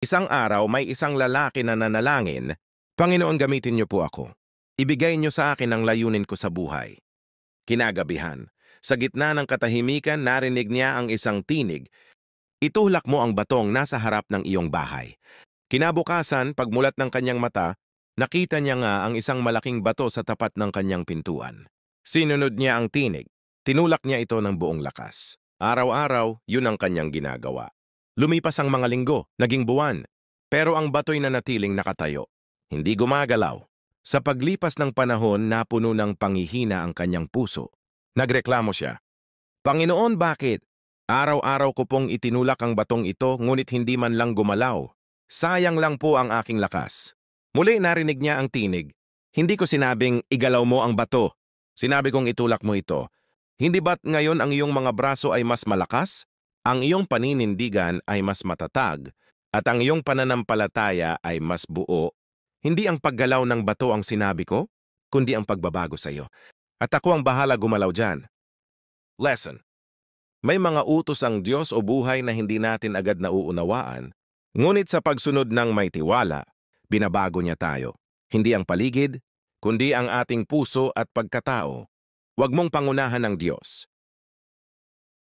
Isang araw may isang lalaki na nanalangin, "Panginoon, gamitin niyo po ako. Ibigay niyo sa akin ang layunin ko sa buhay." Kinagabihan, sa gitna ng katahimikan narinig niya ang isang tinig, "Itulak mo ang batong nasa harap ng iyong bahay." Kinabukasan, pagmulat ng kanyang mata, nakita niya nga ang isang malaking bato sa tapat ng kanyang pintuan. Sinunod niya ang tinig. Tinulak niya ito ng buong lakas. Araw-araw, yun ang kanyang ginagawa. Lumipas ang mga linggo, naging buwan, pero ang bato'y nanatiling nakatayo. Hindi gumagalaw. Sa paglipas ng panahon, napuno ng panghihina ang kanyang puso. Nagreklamo siya, "Panginoon, bakit? Araw-araw ko pong itinulak ang batong ito, ngunit hindi man lang gumalaw. Sayang lang po ang aking lakas." Muli narinig niya ang tinig, "Hindi ko sinabing igalaw mo ang bato. Sinabi kong itulak mo ito. Hindi ba't ngayon ang iyong mga braso ay mas malakas? Ang iyong paninindigan ay mas matatag, at ang iyong pananampalataya ay mas buo. Hindi ang paggalaw ng bato ang sinabi ko, kundi ang pagbabago sa iyo. At ako ang bahala gumalaw dyan." Lesson: may mga utos ang Diyos o buhay na hindi natin agad nauunawaan, ngunit sa pagsunod ng may tiwala, binabago niya tayo. Hindi ang paligid, kundi ang ating puso at pagkatao. Huwag mong pangunahan ng Diyos.